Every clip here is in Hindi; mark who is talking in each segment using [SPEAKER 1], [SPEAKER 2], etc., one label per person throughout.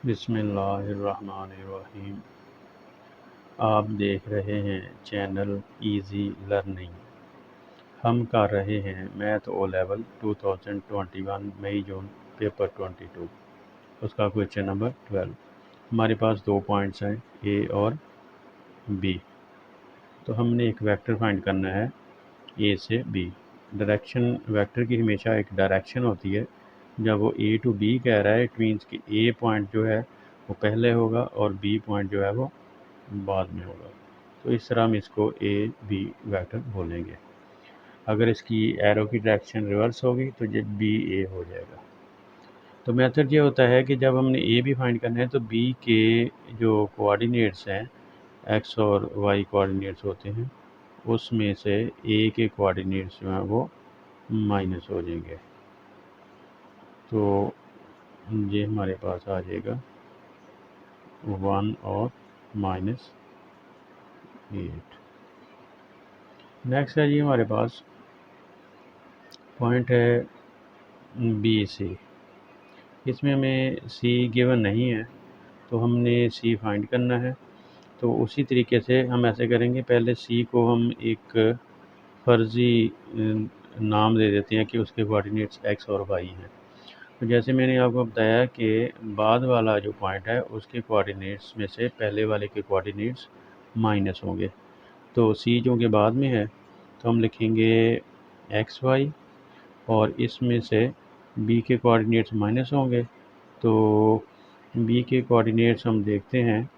[SPEAKER 1] बिस्मिल्लाहिर्रहमानिर्रहीम। आप देख रहे हैं चैनल इजी लर्निंग। हम कर रहे हैं मैथ ओ लेवल 2021 मई जून पेपर 22, उसका क्वेश्चन नंबर 12। हमारे पास 2 पॉइंट्स हैं ए और बी। तो हमने एक वेक्टर फाइंड करना है ए से बी। डायरेक्शन वेक्टर की हमेशा एक डायरेक्शन होती है। जब वो ए टू बी कह रहा है इट मीन्स कि ए पॉइंट जो है वो पहले होगा और बी पॉइंट जो है वो बाद में होगा। तो इस तरह हम इसको ए बी वेक्टर बोलेंगे। अगर इसकी एरो की डायरेक्शन रिवर्स होगी तो ये बी ए हो जाएगा। तो मेथड ये होता है कि जब हमने ए बी फाइंड करना है तो बी के जो कोऑर्डिनेट्स हैं एक्स और वाई कोऑर्डिनेट्स होते हैं, उसमें से ए के कोऑर्डिनेट्स जो हैं वो माइनस हो जाएंगे। तो ये हमारे पास आ जाएगा 1 और -8। नेक्स्ट है जी हमारे पास पॉइंट है बी सी। इसमें हमें सी गिवन नहीं है तो हमने सी फाइंड करना है। तो उसी तरीके से हम ऐसे करेंगे, पहले सी को हम एक फर्जी नाम दे देते हैं कि उसके कोऑर्डिनेट्स एक्स और वाई हैं। तो जैसे मैंने आपको बताया कि बाद वाला जो पॉइंट है उसके कोऑर्डिनेट्स में से पहले वाले के कोऑर्डिनेट्स माइनस होंगे। तो सी जो कि बाद में है तो हम लिखेंगे एक्स वाई, और इसमें से बी के कोऑर्डिनेट्स माइनस होंगे। तो बी के कोऑर्डिनेट्स हम देखते हैं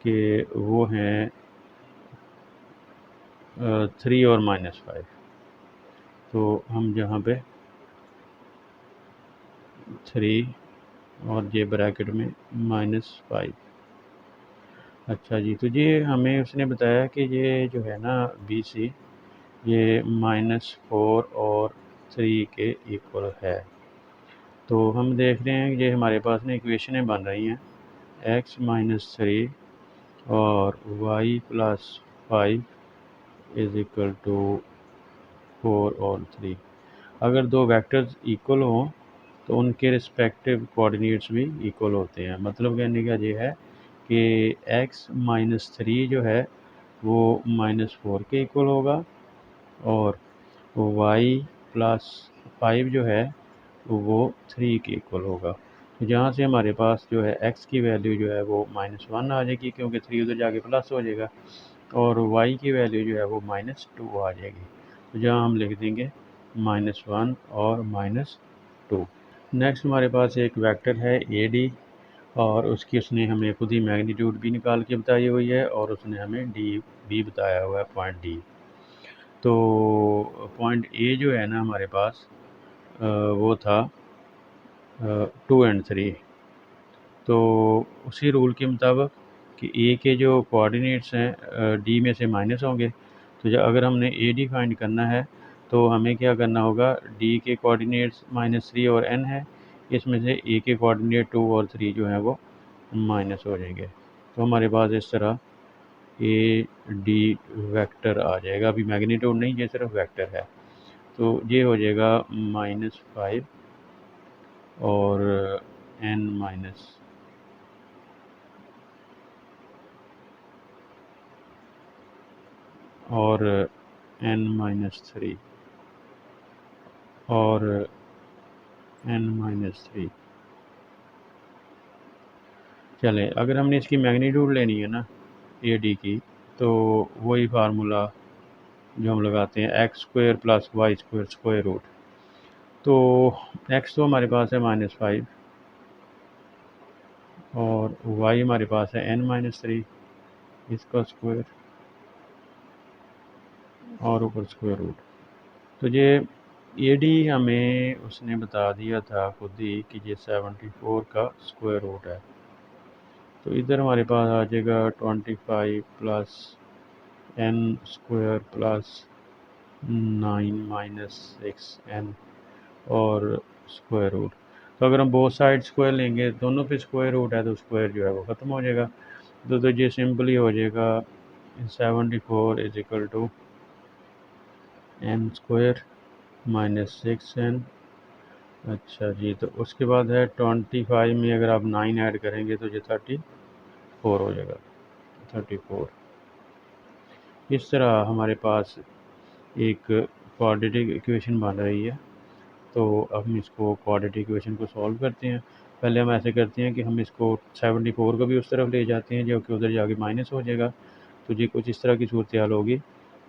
[SPEAKER 1] कि वो हैं 3 और -5। तो हम जहाँ पे 3 और ये ब्रैकेट में -5। अच्छा जी, तो ये हमें उसने बताया कि ये जो है ना बी सी, ये -4 और 3 के इक्वल है। तो हम देख रहे हैं कि ये हमारे पास ना इक्वेशनें बन रही हैं x - 3 और y + 5 इज़ इक्वल टू 4 और 3। अगर दो वेक्टर्स इक्वल हों तो उनके रिस्पेक्टिव कोऑर्डिनेट्स भी इक्वल होते हैं। मतलब कहने का ये है कि x - 3 जो है वो -4 के इक्वल होगा और y + 5 जो है वो 3 के इक्वल होगा। तो जहाँ से हमारे पास जो है x की वैल्यू जो है वो -1 आ जाएगी, क्योंकि 3 उधर जाके प्लस हो जाएगा, और y की वैल्यू जो है वो -2 आ जाएगी। तो जहाँ हम लिख देंगे -1 और -2। नेक्स्ट हमारे पास एक वेक्टर है ए डी, और उसकी उसने हमें खुद ही मैग्नीट्यूड भी निकाल के बताई हुई है और उसने हमें डी भी बताया हुआ है, पॉइंट डी। तो पॉइंट ए जो है ना हमारे पास वो था 2 और 3। तो उसी रूल के मुताबिक कि ए के जो कोऑर्डिनेट्स हैं डी में से माइनस होंगे। तो जब अगर हमने ए डी फाइंड करना है तो हमें क्या करना होगा, डी के कोऑर्डिनेट्स -3 और n है, इसमें से ए के कोऑर्डिनेट 2 और 3 जो हैं वो माइनस हो जाएंगे। तो हमारे पास इस तरह ए डी वेक्टर आ जाएगा। अभी मैग्नीट्यूड नहीं, ये सिर्फ वेक्टर है। तो ये हो जाएगा -5 और n माइनस और n-3 और n-3। चलें, अगर हमने इसकी मैग्नीट्यूड लेनी है ना ए डी की, तो वही फार्मूला जो हम लगाते हैं x² + y² स्क्वायर रूट। तो x तो हमारे पास है -5 और y हमारे पास है n-3, इसका स्क्वायर और ऊपर स्क्वायर रूट। तो ये ए डी हमें उसने बता दिया था खुद ही कि ये 74 का स्क्वायर रूट है। तो इधर हमारे पास आ जाएगा 25 + n² + 9 - 6n और स्क्वायर रूट। तो अगर हम बोथ साइड स्क्वायर लेंगे, दोनों पे स्क्वायर रूट है, तो स्क्वायर जो है वो ख़त्म हो जाएगा। तो ये सिंपली हो जाएगा 74 is equal to n² - 6n अच्छा जी, तो उसके बाद है 25 में अगर आप 9 ऐड करेंगे तो ये 34 हो जाएगा, 34। इस तरह हमारे पास एक क्वाड्रेटिक इक्वेशन बन रही है। तो अब हम इसको क्वाड्रेटिक इक्वेशन को सॉल्व करते हैं। पहले हम ऐसे करते हैं कि हम इसको 74 को भी उस तरफ ले जाते हैं जो कि उधर जाके माइनस हो जाएगा। तो ये कुछ इस तरह की सूरत हाल होगी,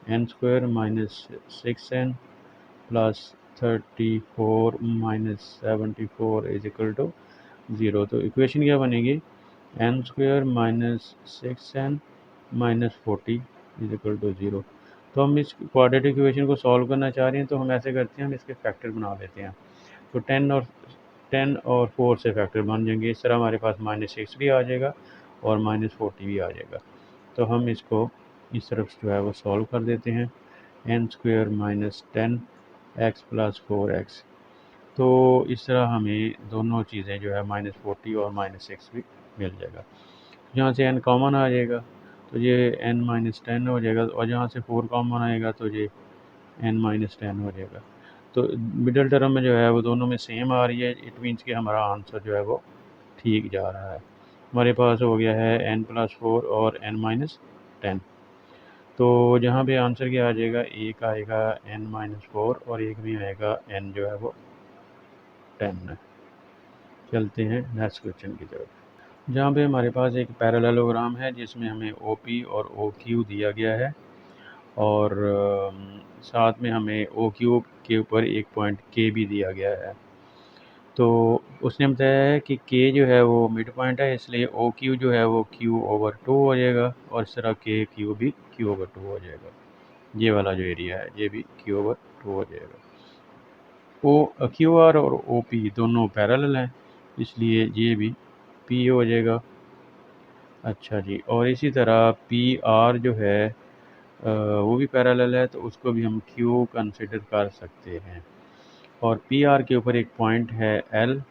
[SPEAKER 1] n square minus 6n plus 34 minus 74 is equal to 0। तो इक्वेशन क्या बनेगी, n square minus 6n minus 40 is equal to 0। तो हम इस क्वाड्रेटिक इक्वेशन को सॉल्व करना चाह रहे हैं, तो हम ऐसे करते हैं, हम इसके फैक्टर बना लेते हैं। तो 10 और 4 से फैक्टर बन जाएंगे। इस तरह हमारे पास -6 भी आ जाएगा और -40 भी आ जाएगा। तो हम इसको इस तरफ जो है वो सॉल्व कर देते हैं, N square minus 10x plus 4x। तो इस तरह हमें दोनों चीज़ें जो है -40 और -6 भी मिल जाएगा। यहाँ से n कॉमन आ जाएगा तो ये n-10 हो जाएगा, और जहाँ से 4 कॉमन आएगा तो ये n-10 हो जाएगा। तो मिडल टर्म में जो है वो दोनों में सेम आ रही है, इट मीन्स कि हमारा आंसर जो है वो ठीक जा रहा है। हमारे पास हो गया है n+4 और n-10। तो जहाँ पे आंसर क्या आ जाएगा, एक आएगा n-4 और एक में आएगा n जो है वो 10 है। चलते हैं नेक्स्ट क्वेश्चन की तरफ, जहाँ पे हमारे पास एक पैरेललोग्राम है जिसमें हमें OP और OQ दिया गया है, और साथ में हमें OQ के ऊपर एक पॉइंट K भी दिया गया है। तो उसने बताया है कि K जो है वो मिड पॉइंट है, इसलिए OQ जो है वो Q/2 हो जाएगा, और इस तरह KQ भी Q/2 हो जाएगा। ये वाला जो एरिया है ये भी Q/2 हो जाएगा। QR और OP दोनों पैरेलल हैं, इसलिए ये भी P हो जाएगा। अच्छा जी, और इसी तरह PR जो है वो भी पैरेलल है, तो उसको भी हम Q कंसिडर कर सकते हैं। और PR के ऊपर एक पॉइंट है L।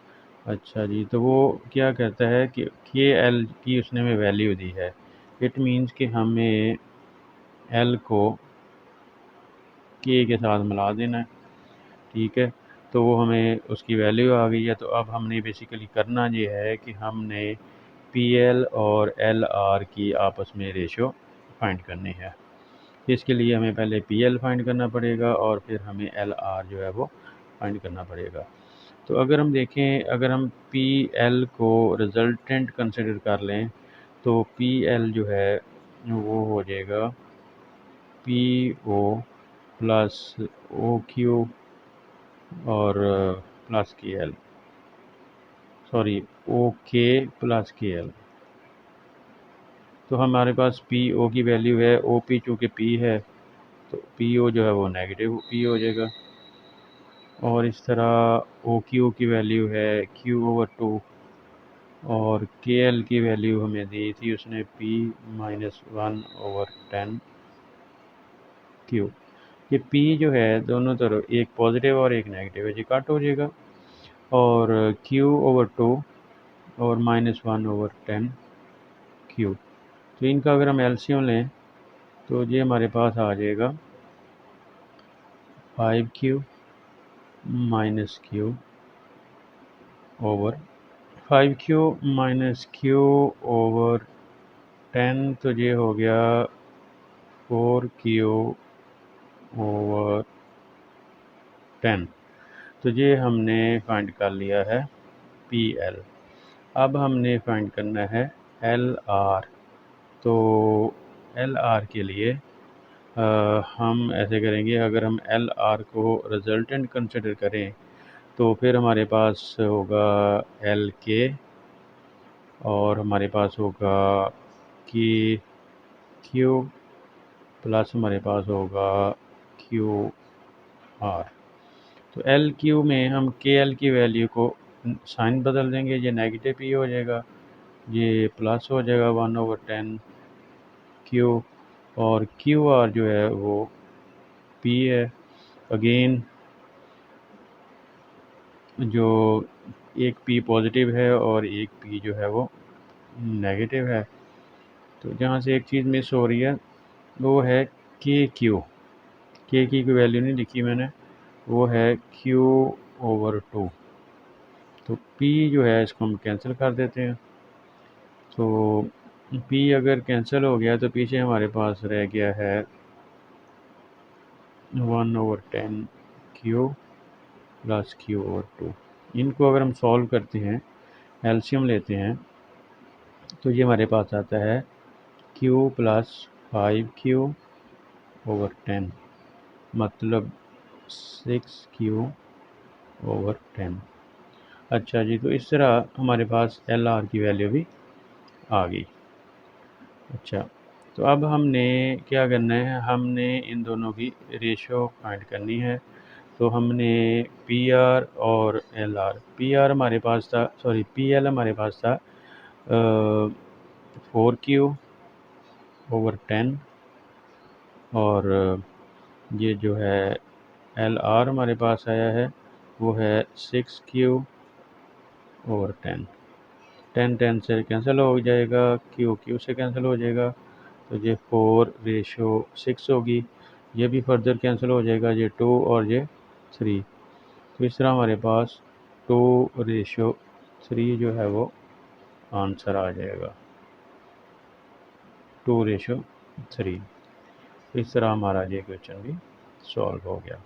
[SPEAKER 1] अच्छा जी, तो वो क्या कहता है कि KL की उसने में वैल्यू दी है, इट मीन्स कि हमें L को K के साथ मिला देना है। ठीक है, तो वो हमें उसकी वैल्यू आ गई है। तो अब हमने बेसिकली करना ये है कि हमने PL और LR की आपस में रेशो फाइंड करनी है। इसके लिए हमें पहले PL फाइंड करना पड़ेगा और फिर हमें LR जो है वो फाइंड करना पड़ेगा। तो अगर हम देखें, अगर हम PL को रिजल्टेंट कंसिडर कर लें तो PL जो है वो हो जाएगा PO प्लस OQ और plus KL, sorry OK plus KL। तो हमारे पास PO की वैल्यू है, OP चूँकि P है तो PO जो है वो नेगेटिव P हो जाएगा, और इस तरह OQ की वैल्यू है Q/2, और KL की वैल्यू हमें दी थी उसने P-1/10 Q। ये P जो है दोनों तरफ एक पॉजिटिव और एक नेगेटिव है, ये कट हो जाएगा, और Q/2 और -1/10 Q। तो इनका अगर हम एलसीएम लें तो ये हमारे पास आ जाएगा 5Q minus Q over 5Q-Q/10, तो ये हो गया 4Q/10। तो ये हमने फाइंड कर लिया है PL। अब हमने फाइंड करना है LR। तो LR के लिए हम ऐसे करेंगे, अगर हम LR को रिजल्टेंट कंसिडर करें तो फिर हमारे पास होगा LK, और हमारे पास होगा KQ प्लस हमारे पास होगा QR। तो LQ में हम KL की वैल्यू को साइन बदल देंगे, ये नेगेटिव P हो जाएगा, ये प्लस हो जाएगा 1/10 Q, और QR जो है वो P है। अगेन जो एक P पॉजिटिव है और एक P जो है वो नेगेटिव है। तो जहाँ से एक चीज़ मिस हो रही है वो है KQ। K की कोई वैल्यू नहीं लिखी मैंने, वो है Q/2। तो P जो है इसको हम कैंसिल कर देते हैं। तो P अगर कैंसिल हो गया तो पीछे हमारे पास रह गया है 1/10 Q प्लस Q/2। इनको अगर हम सॉल्व करते हैं, एलसीएम लेते हैं, तो ये हमारे पास आता है Q प्लस 5Q/10, मतलब 6Q/10। अच्छा जी, तो इस तरह हमारे पास LR की वैल्यू भी आ गई। अच्छा, तो अब हमने क्या करना है, हमने इन दोनों की रेशो फाइंड करनी है। तो हमने PR और PR हमारे पास था, सॉरी PL हमारे पास था 4Q/10, और ये जो है LR हमारे पास आया है वो है 6Q/10। 10 से कैंसिल हो जाएगा, Q से कैंसिल हो जाएगा, तो ये 4/6 होगी। ये भी फर्दर कैंसिल हो जाएगा, ये 2 और ये 3। तो इस तरह हमारे पास 2/3 जो है वो आंसर आ जाएगा, 2/3। इस तरह हमारा ये क्वेश्चन भी सॉल्व हो गया।